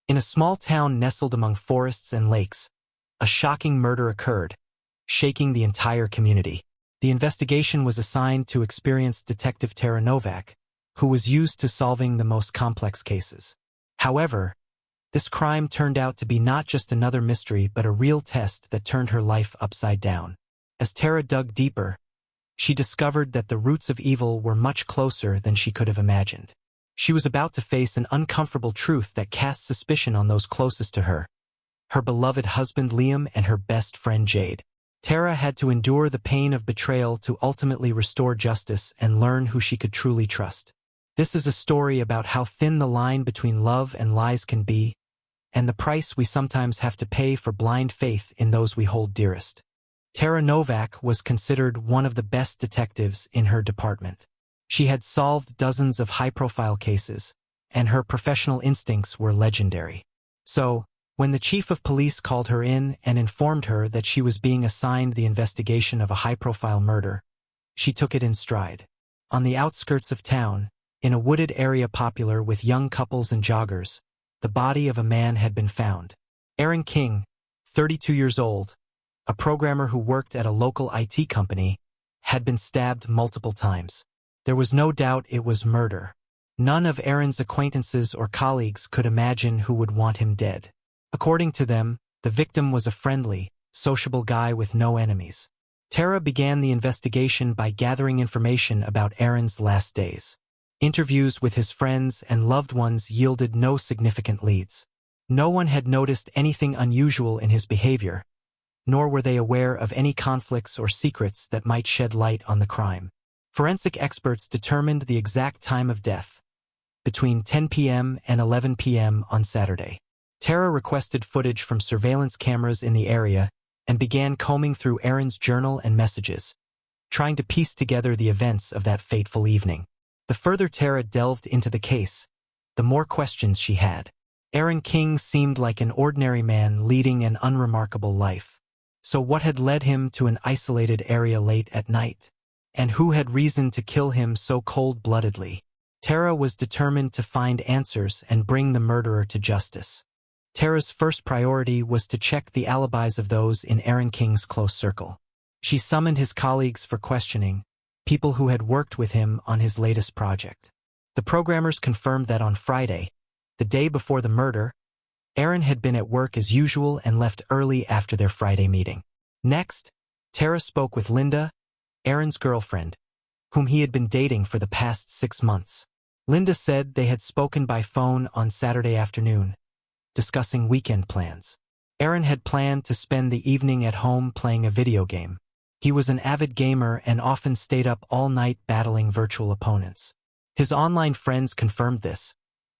In a small town nestled among forests and lakes, a shocking murder occurred, shaking the entire community. The investigation was assigned to experienced Detective Tara Novak, who was used to solving the most complex cases. However, this crime turned out to be not just another mystery but a real test that turned her life upside down. As Tara dug deeper, she discovered that the roots of evil were much closer than she could have imagined. She was about to face an uncomfortable truth that cast suspicion on those closest to her: her beloved husband Liam and her best friend Jade. Tara had to endure the pain of betrayal to ultimately restore justice and learn who she could truly trust. This is a story about how thin the line between love and lies can be, and the price we sometimes have to pay for blind faith in those we hold dearest. Tara Novak was considered one of the best detectives in her department. She had solved dozens of high-profile cases, and her professional instincts were legendary. So, when the chief of police called her in and informed her that she was being assigned the investigation of a high-profile murder, she took it in stride. On the outskirts of town, in a wooded area popular with young couples and joggers, the body of a man had been found. Aaron King, 32 years old, a programmer who worked at a local IT company, had been stabbed multiple times. There was no doubt it was murder. None of Aaron's acquaintances or colleagues could imagine who would want him dead. According to them, the victim was a friendly, sociable guy with no enemies. Tara began the investigation by gathering information about Aaron's last days. Interviews with his friends and loved ones yielded no significant leads. No one had noticed anything unusual in his behavior, nor were they aware of any conflicts or secrets that might shed light on the crime. Forensic experts determined the exact time of death, between 10 p.m. and 11 p.m. on Saturday. Tara requested footage from surveillance cameras in the area and began combing through Aaron's journal and messages, trying to piece together the events of that fateful evening. The further Tara delved into the case, the more questions she had. Aaron King seemed like an ordinary man leading an unremarkable life. So what had led him to an isolated area late at night? And who had reason to kill him so cold-bloodedly? Tara was determined to find answers and bring the murderer to justice. Tara's first priority was to check the alibis of those in Aaron King's close circle. She summoned his colleagues for questioning, people who had worked with him on his latest project. The programmers confirmed that on Friday, the day before the murder, Aaron had been at work as usual and left early after their Friday meeting. Next, Tara spoke with Linda, Aaron's girlfriend, whom he had been dating for the past 6 months. Linda said they had spoken by phone on Saturday afternoon, discussing weekend plans. Aaron had planned to spend the evening at home playing a video game. He was an avid gamer and often stayed up all night battling virtual opponents. His online friends confirmed this,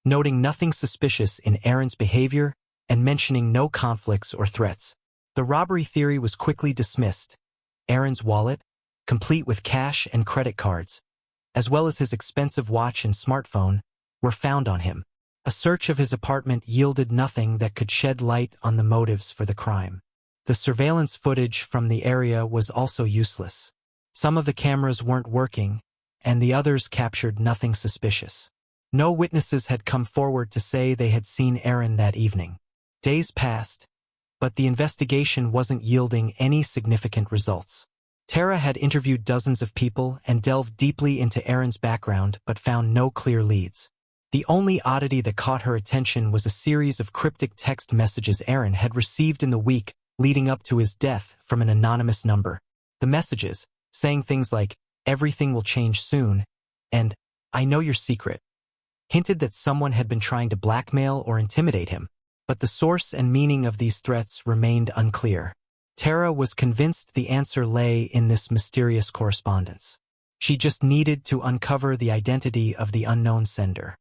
noting nothing suspicious in Aaron's behavior and mentioning no conflicts or threats. The robbery theory was quickly dismissed. Aaron's wallet, complete with cash and credit cards, as well as his expensive watch and smartphone, were found on him. A search of his apartment yielded nothing that could shed light on the motives for the crime. The surveillance footage from the area was also useless. Some of the cameras weren't working, and the others captured nothing suspicious. No witnesses had come forward to say they had seen Aaron that evening. Days passed, but the investigation wasn't yielding any significant results. Tara had interviewed dozens of people and delved deeply into Aaron's background but found no clear leads. The only oddity that caught her attention was a series of cryptic text messages Aaron had received in the week leading up to his death from an anonymous number. The messages, saying things like, "Everything will change soon," and "I know your secret," hinted that someone had been trying to blackmail or intimidate him, but the source and meaning of these threats remained unclear. Tara was convinced the answer lay in this mysterious correspondence. She just needed to uncover the identity of the unknown sender.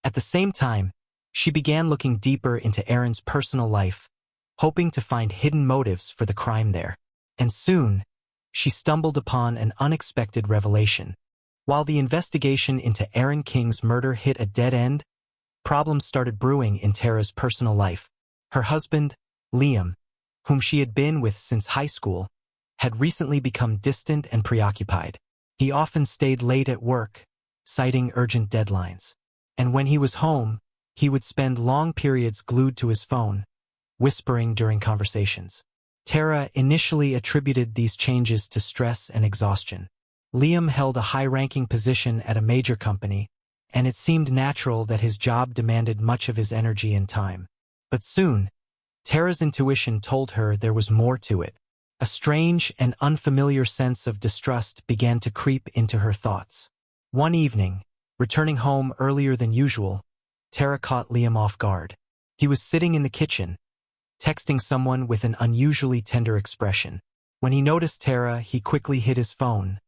At the same time, she began looking deeper into Aaron's personal life, hoping to find hidden motives for the crime there. And soon, she stumbled upon an unexpected revelation. While the investigation into Aaron King's murder hit a dead end, problems started brewing in Tara's personal life. Her husband, Liam, whom she had been with since high school, had recently become distant and preoccupied. He often stayed late at work, citing urgent deadlines. And when he was home, He would spend long periods glued to his phone, whispering during conversations. Tara initially attributed these changes to stress and exhaustion. Liam held a high-ranking position at a major company, and it seemed natural that his job demanded much of his energy and time. But soon, Tara's intuition told her there was more to it. A strange and unfamiliar sense of distrust began to creep into her thoughts. One evening, returning home earlier than usual, Tara caught Liam off guard. He was sitting in the kitchen, texting someone with an unusually tender expression. When he noticed Tara, he quickly hid his phone,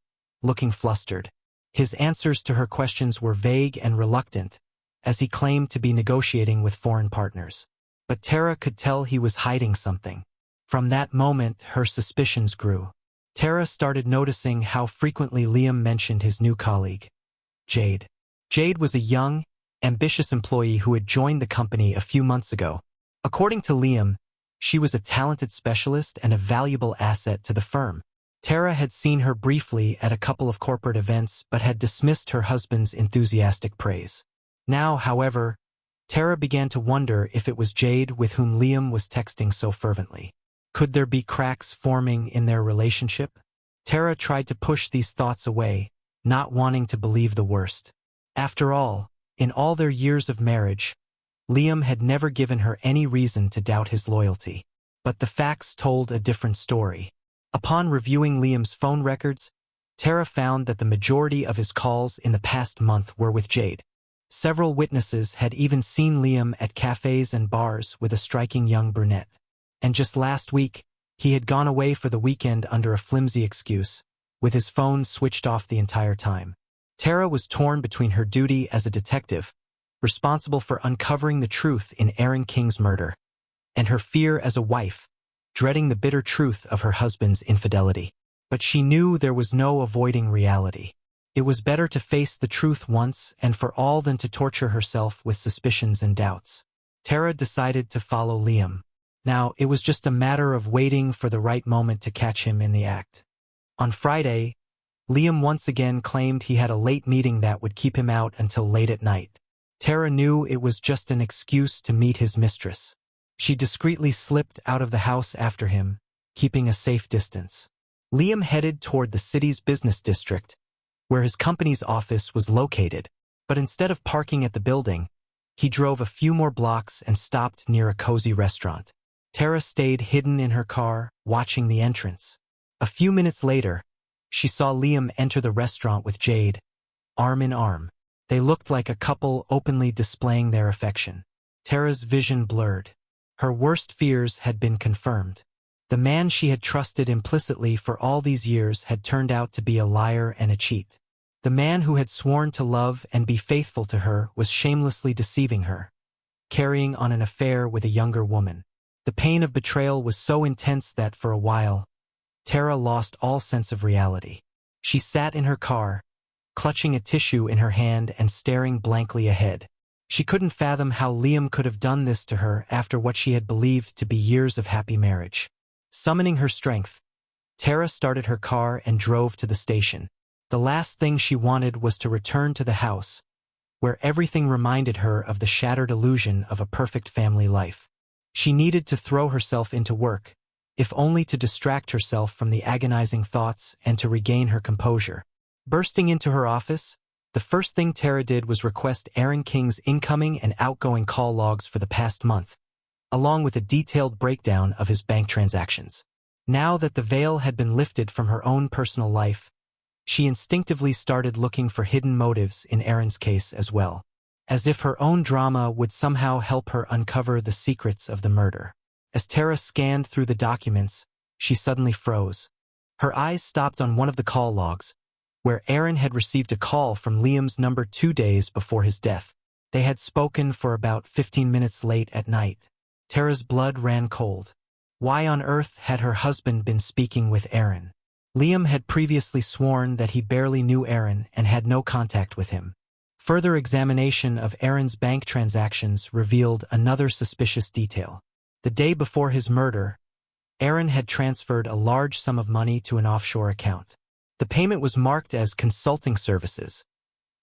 looking flustered. His answers to her questions were vague and reluctant, as he claimed to be negotiating with foreign partners. But Tara could tell he was hiding something. From that moment, her suspicions grew. Tara started noticing how frequently Liam mentioned his new colleague, Jade. Jade was a young, ambitious employee who had joined the company a few months ago. According to Liam, she was a talented specialist and a valuable asset to the firm. Tara had seen her briefly at a couple of corporate events but had dismissed her husband's enthusiastic praise. Now, however, Tara began to wonder if it was Jade with whom Liam was texting so fervently. Could there be cracks forming in their relationship? Tara tried to push these thoughts away, not wanting to believe the worst. After all, in all their years of marriage, Liam had never given her any reason to doubt his loyalty. But the facts told a different story. Upon reviewing Liam's phone records, Tara found that the majority of his calls in the past month were with Jade. Several witnesses had even seen Liam at cafes and bars with a striking young brunette. And just last week, he had gone away for the weekend under a flimsy excuse, with his phone switched off the entire time. Tara was torn between her duty as a detective, responsible for uncovering the truth in Aaron King's murder, and her fear as a wife, dreading the bitter truth of her husband's infidelity. But she knew there was no avoiding reality. It was better to face the truth once and for all than to torture herself with suspicions and doubts. Tara decided to follow Liam. Now, it was just a matter of waiting for the right moment to catch him in the act. On Friday, Liam once again claimed he had a late meeting that would keep him out until late at night. Tara knew it was just an excuse to meet his mistress. She discreetly slipped out of the house after him, keeping a safe distance. Liam headed toward the city's business district, where his company's office was located, but instead of parking at the building, he drove a few more blocks and stopped near a cozy restaurant. Tara stayed hidden in her car, watching the entrance. A few minutes later, she saw Liam enter the restaurant with Jade, arm in arm. They looked like a couple openly displaying their affection. Tara's vision blurred. Her worst fears had been confirmed. The man she had trusted implicitly for all these years had turned out to be a liar and a cheat. The man who had sworn to love and be faithful to her was shamelessly deceiving her, carrying on an affair with a younger woman. The pain of betrayal was so intense that for a while, Tara lost all sense of reality. She sat in her car, clutching a tissue in her hand and staring blankly ahead. She couldn't fathom how Liam could have done this to her after what she had believed to be years of happy marriage. Summoning her strength, Tara started her car and drove to the station. The last thing she wanted was to return to the house, where everything reminded her of the shattered illusion of a perfect family life. She needed to throw herself into work, if only to distract herself from the agonizing thoughts and to regain her composure. Bursting into her office, the first thing Tara did was request Aaron King's incoming and outgoing call logs for the past month, along with a detailed breakdown of his bank transactions. Now that the veil had been lifted from her own personal life, she instinctively started looking for hidden motives in Aaron's case as well, as if her own drama would somehow help her uncover the secrets of the murder. As Tara scanned through the documents, she suddenly froze. Her eyes stopped on one of the call logs, where Aaron had received a call from Liam's number 2 days before his death. They had spoken for about 15 minutes late at night. Tara's blood ran cold. Why on earth had her husband been speaking with Aaron? Liam had previously sworn that he barely knew Aaron and had no contact with him. Further examination of Aaron's bank transactions revealed another suspicious detail. The day before his murder, Aaron had transferred a large sum of money to an offshore account. The payment was marked as consulting services,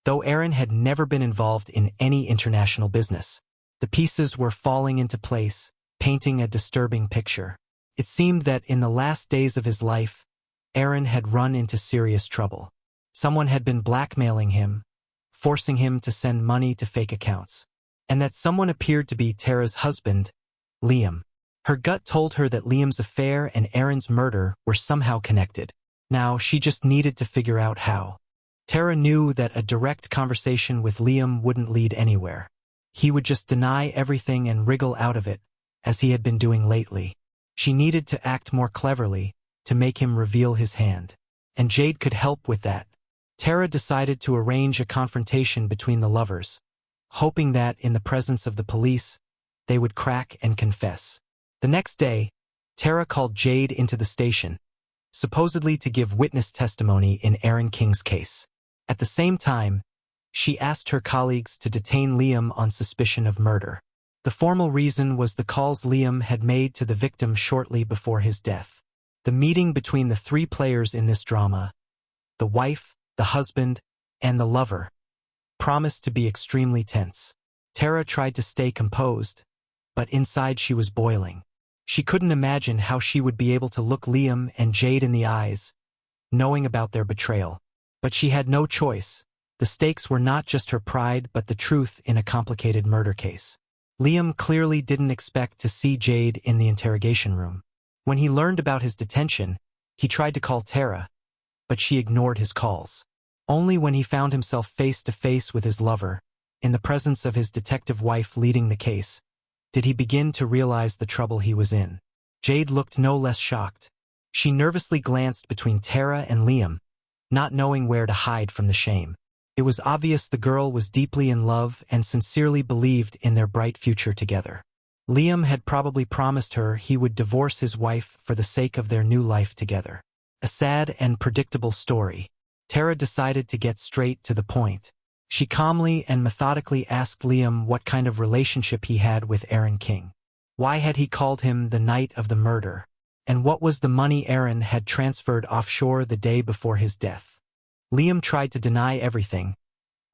though Aaron had never been involved in any international business. The pieces were falling into place, painting a disturbing picture. It seemed that in the last days of his life, Aaron had run into serious trouble. Someone had been blackmailing him, forcing him to send money to fake accounts. And that someone appeared to be Tara's husband, Liam. Her gut told her that Liam's affair and Aaron's murder were somehow connected. Now she just needed to figure out how. Tara knew that a direct conversation with Liam wouldn't lead anywhere. He would just deny everything and wriggle out of it, as he had been doing lately. She needed to act more cleverly, to make him reveal his hand. And Jade could help with that. Tara decided to arrange a confrontation between the lovers, hoping that, in the presence of the police, they would crack and confess. The next day, Tara called Jade into the station, supposedly to give witness testimony in Aaron King's case. At the same time, she asked her colleagues to detain Liam on suspicion of murder. The formal reason was the calls Liam had made to the victim shortly before his death. The meeting between the three players in this drama, the wife, the husband, and the lover, promised to be extremely tense. Tara tried to stay composed, but inside she was boiling. She couldn't imagine how she would be able to look Liam and Jade in the eyes, knowing about their betrayal. But she had no choice. The stakes were not just her pride but the truth in a complicated murder case. Liam clearly didn't expect to see Jade in the interrogation room. When he learned about his detention, he tried to call Tara, but she ignored his calls. Only when he found himself face to face with his lover, in the presence of his detective wife leading the case, did he begin to realize the trouble he was in. Jade looked no less shocked. She nervously glanced between Tara and Liam, not knowing where to hide from the shame. It was obvious the girl was deeply in love and sincerely believed in their bright future together. Liam had probably promised her he would divorce his wife for the sake of their new life together. A sad and predictable story. Tara decided to get straight to the point. She calmly and methodically asked Liam what kind of relationship he had with Aaron King. Why had he called him the night of the murder? And what was the money Aaron had transferred offshore the day before his death? Liam tried to deny everything,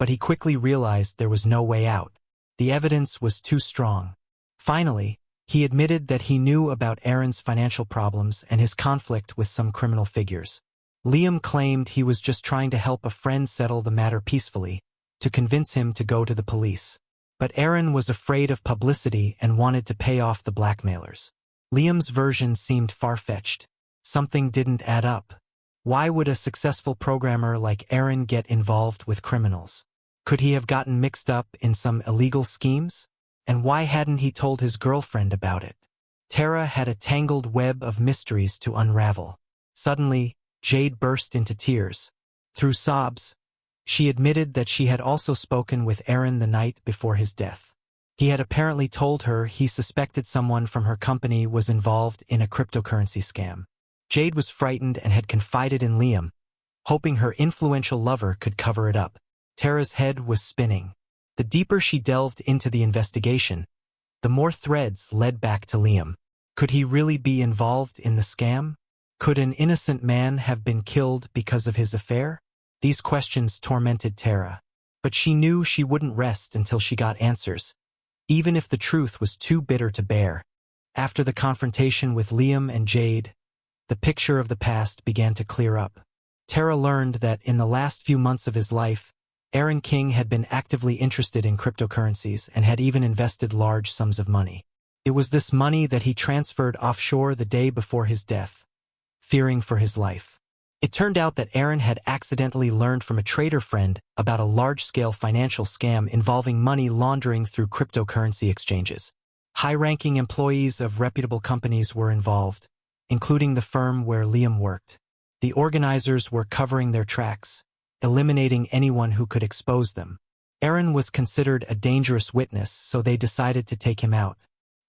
but he quickly realized there was no way out. The evidence was too strong. Finally, he admitted that he knew about Aaron's financial problems and his conflict with some criminal figures. Liam claimed he was just trying to help a friend settle the matter peacefully, to convince him to go to the police. But Aaron was afraid of publicity and wanted to pay off the blackmailers. Liam's version seemed far-fetched. Something didn't add up. Why would a successful programmer like Aaron get involved with criminals? Could he have gotten mixed up in some illegal schemes? And why hadn't he told his girlfriend about it? Tara had a tangled web of mysteries to unravel. Suddenly, Jade burst into tears. Through sobs, she admitted that she had also spoken with Aaron the night before his death. He had apparently told her he suspected someone from her company was involved in a cryptocurrency scam. Jade was frightened and had confided in Liam, hoping her influential lover could cover it up. Tara's head was spinning. The deeper she delved into the investigation, the more threads led back to Liam. Could he really be involved in the scam? Could an innocent man have been killed because of his affair? These questions tormented Tara. But she knew she wouldn't rest until she got answers, even if the truth was too bitter to bear. After the confrontation with Liam and Jade, the picture of the past began to clear up. Tara learned that in the last few months of his life, Aaron King had been actively interested in cryptocurrencies and had even invested large sums of money. It was this money that he transferred offshore the day before his death, fearing for his life. It turned out that Aaron had accidentally learned from a trader friend about a large-scale financial scam involving money laundering through cryptocurrency exchanges. High-ranking employees of reputable companies were involved, including the firm where Liam worked. The organizers were covering their tracks, eliminating anyone who could expose them. Aaron was considered a dangerous witness, so they decided to take him out.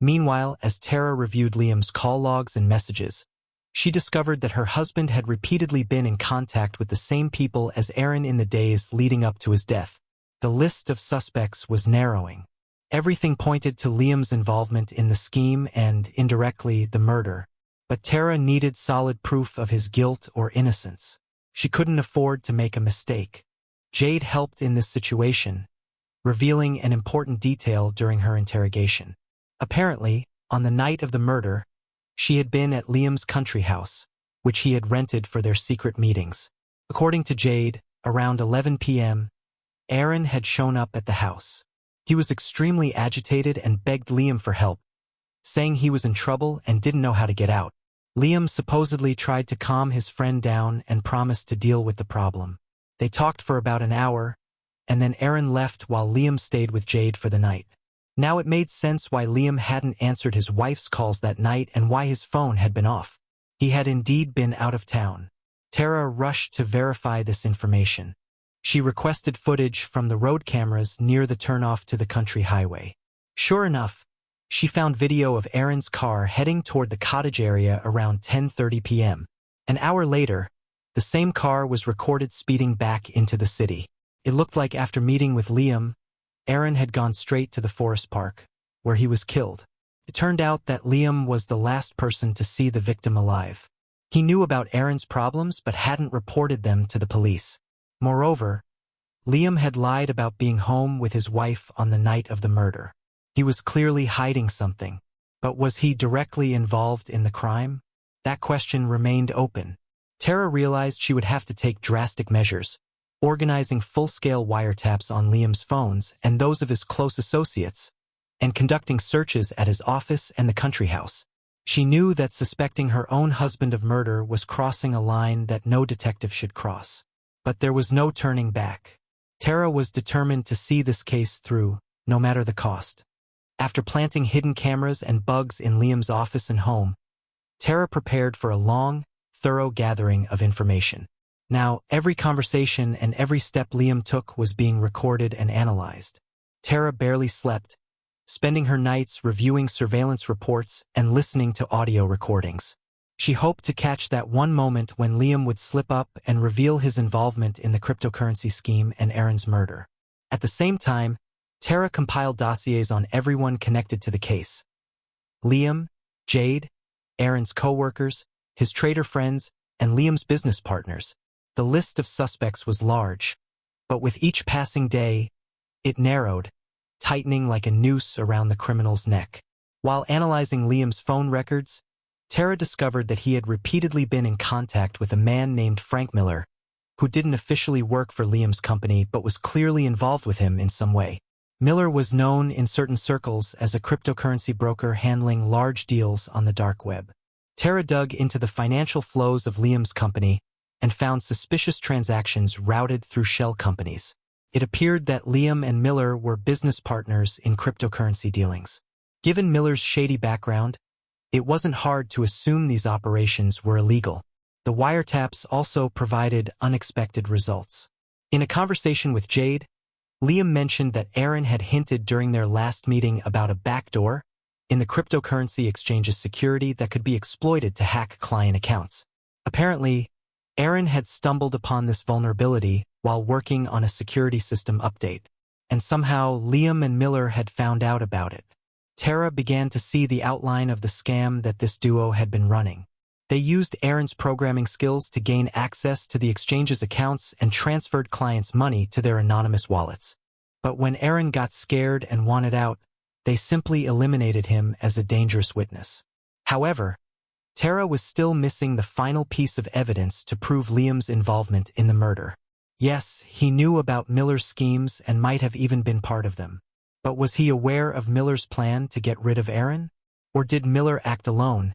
Meanwhile, as Tara reviewed Liam's call logs and messages, she discovered that her husband had repeatedly been in contact with the same people as Aaron in the days leading up to his death. The list of suspects was narrowing. Everything pointed to Liam's involvement in the scheme and, indirectly, the murder. But Tara needed solid proof of his guilt or innocence. She couldn't afford to make a mistake. Jade helped in this situation, revealing an important detail during her interrogation. Apparently, on the night of the murder, she had been at Liam's country house, which he had rented for their secret meetings. According to Jade, around 11 p.m., Aaron had shown up at the house. He was extremely agitated and begged Liam for help, saying he was in trouble and didn't know how to get out. Liam supposedly tried to calm his friend down and promised to deal with the problem. They talked for about an hour, and then Aaron left while Liam stayed with Jade for the night. Now it made sense why Liam hadn't answered his wife's calls that night and why his phone had been off. He had indeed been out of town. Tara rushed to verify this information. She requested footage from the road cameras near the turnoff to the country highway. Sure enough, she found video of Aaron's car heading toward the cottage area around 10:30 p.m. An hour later, the same car was recorded speeding back into the city. It looked like after meeting with Liam, Aaron had gone straight to the forest park, where he was killed. It turned out that Liam was the last person to see the victim alive. He knew about Aaron's problems but hadn't reported them to the police. Moreover, Liam had lied about being home with his wife on the night of the murder. He was clearly hiding something. But was he directly involved in the crime? That question remained open. Tara realized she would have to take drastic measures, organizing full-scale wiretaps on Liam's phones and those of his close associates, and conducting searches at his office and the country house. She knew that suspecting her own husband of murder was crossing a line that no detective should cross. But there was no turning back. Tara was determined to see this case through, no matter the cost. After planting hidden cameras and bugs in Liam's office and home, Tara prepared for a long, thorough gathering of information. Now, every conversation and every step Liam took was being recorded and analyzed. Tara barely slept, spending her nights reviewing surveillance reports and listening to audio recordings. She hoped to catch that one moment when Liam would slip up and reveal his involvement in the cryptocurrency scheme and Aaron's murder. At the same time, Tara compiled dossiers on everyone connected to the case. Liam, Jade, Aaron's co-workers, his trader friends, and Liam's business partners. The list of suspects was large, but with each passing day, it narrowed, tightening like a noose around the criminal's neck. While analyzing Liam's phone records, Tara discovered that he had repeatedly been in contact with a man named Frank Miller, who didn't officially work for Liam's company but was clearly involved with him in some way. Miller was known in certain circles as a cryptocurrency broker handling large deals on the dark web. Tara dug into the financial flows of Liam's company and found suspicious transactions routed through shell companies. It appeared that Liam and Miller were business partners in cryptocurrency dealings. Given Miller's shady background, it wasn't hard to assume these operations were illegal. The wiretaps also provided unexpected results. In a conversation with Jade, Liam mentioned that Aaron had hinted during their last meeting about a backdoor in the cryptocurrency exchange's security that could be exploited to hack client accounts. Apparently, Aaron had stumbled upon this vulnerability while working on a security system update, and somehow Liam and Miller had found out about it. Tara began to see the outline of the scam that this duo had been running. They used Aaron's programming skills to gain access to the exchange's accounts and transferred clients' money to their anonymous wallets. But when Aaron got scared and wanted out, they simply eliminated him as a dangerous witness. However, Tara was still missing the final piece of evidence to prove Liam's involvement in the murder. Yes, he knew about Miller's schemes and might have even been part of them. But was he aware of Miller's plan to get rid of Aaron? Or did Miller act alone,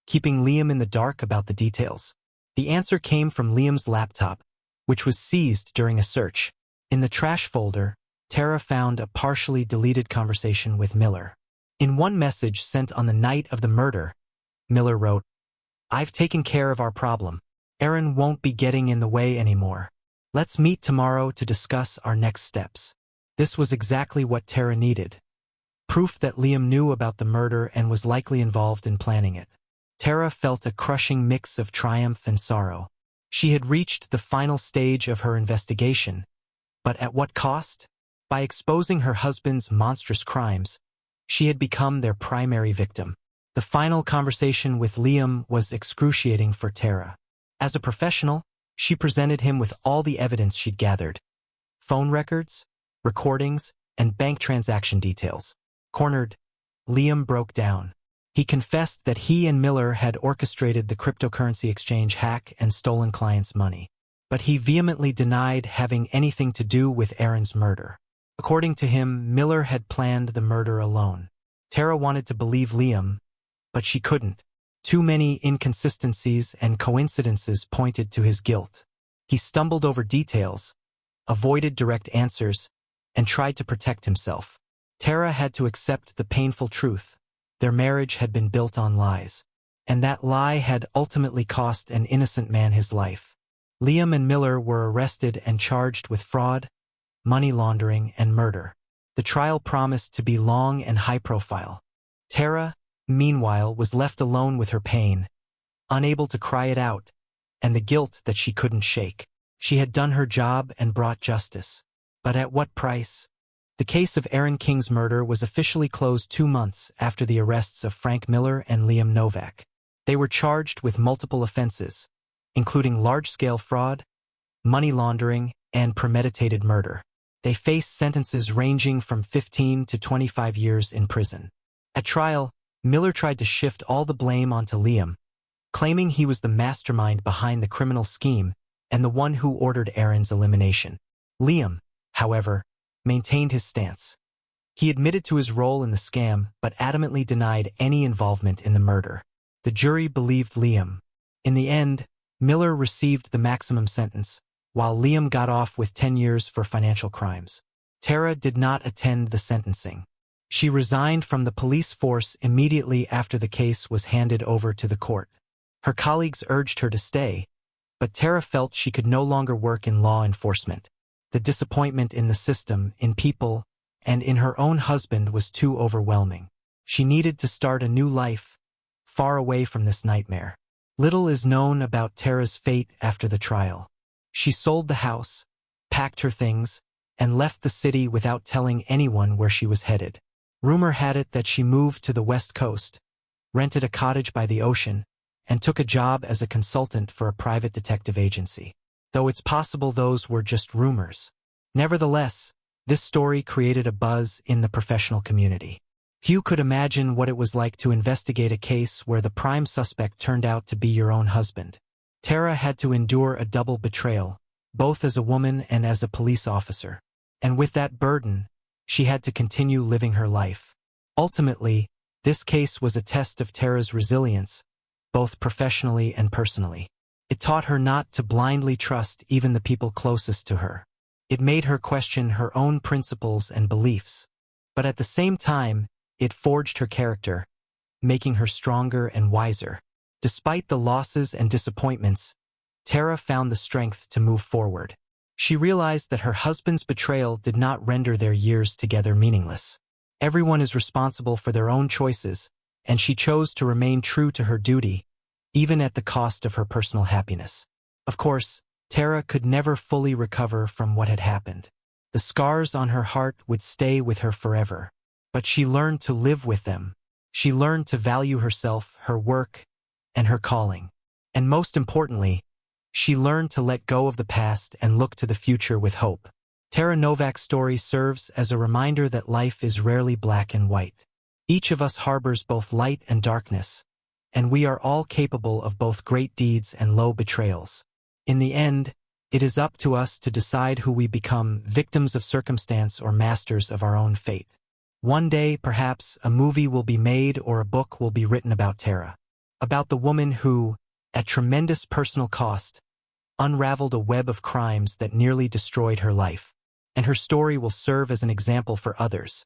keeping Liam in the dark about the details? The answer came from Liam's laptop, which was seized during a search. In the trash folder, Tara found a partially deleted conversation with Miller. In one message sent on the night of the murder, Miller wrote, "I've taken care of our problem. Aaron won't be getting in the way anymore. Let's meet tomorrow to discuss our next steps." This was exactly what Tara needed. Proof that Liam knew about the murder and was likely involved in planning it. Tara felt a crushing mix of triumph and sorrow. She had reached the final stage of her investigation, but at what cost? By exposing her husband's monstrous crimes, she had become their primary victim. The final conversation with Liam was excruciating for Tara. As a professional, she presented him with all the evidence she'd gathered. Phone records, recordings, and bank transaction details. Cornered, Liam broke down. He confessed that he and Miller had orchestrated the cryptocurrency exchange hack and stolen clients' money. But he vehemently denied having anything to do with Aaron's murder. According to him, Miller had planned the murder alone. Tara wanted to believe Liam, but she couldn't. Too many inconsistencies and coincidences pointed to his guilt. He stumbled over details, avoided direct answers, and tried to protect himself. Tara had to accept the painful truth. Their marriage had been built on lies, and that lie had ultimately cost an innocent man his life. Liam and Miller were arrested and charged with fraud, money laundering, and murder. The trial promised to be long and high-profile. Tara, meanwhile, was left alone with her pain, unable to cry it out, and the guilt that she couldn't shake. She had done her job and brought justice. But at what price? The case of Aaron King's murder was officially closed 2 months after the arrests of Frank Miller and Liam Novak. They were charged with multiple offenses, including large-scale fraud, money laundering, and premeditated murder. They faced sentences ranging from 15 to 25 years in prison. At trial, Miller tried to shift all the blame onto Liam, claiming he was the mastermind behind the criminal scheme and the one who ordered Aaron's elimination. Liam, however, maintained his stance. He admitted to his role in the scam but adamantly denied any involvement in the murder. The jury believed Liam. In the end, Miller received the maximum sentence, while Liam got off with 10 years for financial crimes. Tara did not attend the sentencing. She resigned from the police force immediately after the case was handed over to the court. Her colleagues urged her to stay, but Tara felt she could no longer work in law enforcement. The disappointment in the system, in people, and in her own husband was too overwhelming. She needed to start a new life, far away from this nightmare. Little is known about Tara's fate after the trial. She sold the house, packed her things, and left the city without telling anyone where she was headed. Rumor had it that she moved to the West Coast, rented a cottage by the ocean, and took a job as a consultant for a private detective agency. Though it's possible those were just rumors. Nevertheless, this story created a buzz in the professional community. Few could imagine what it was like to investigate a case where the prime suspect turned out to be your own husband. Tara had to endure a double betrayal, both as a woman and as a police officer. And with that burden, she had to continue living her life. Ultimately, this case was a test of Tara's resilience, both professionally and personally. It taught her not to blindly trust even the people closest to her. It made her question her own principles and beliefs. But at the same time, it forged her character, making her stronger and wiser. Despite the losses and disappointments, Tara found the strength to move forward. She realized that her husband's betrayal did not render their years together meaningless. Everyone is responsible for their own choices, and she chose to remain true to her duty, even at the cost of her personal happiness. Of course, Tara could never fully recover from what had happened. The scars on her heart would stay with her forever. But she learned to live with them. She learned to value herself, her work, and her calling. And most importantly, she learned to let go of the past and look to the future with hope. Tara Novak's story serves as a reminder that life is rarely black and white. Each of us harbors both light and darkness, and we are all capable of both great deeds and low betrayals. In the end, it is up to us to decide who we become, victims of circumstance or masters of our own fate. One day, perhaps, a movie will be made or a book will be written about Tara, about the woman who, at tremendous personal cost, unraveled a web of crimes that nearly destroyed her life. And her story will serve as an example for others,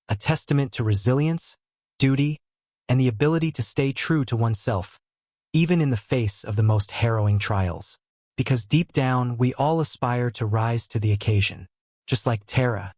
a testament to resilience, duty, and the ability to stay true to oneself, even in the face of the most harrowing trials. Because deep down, we all aspire to rise to the occasion. Just like Tara,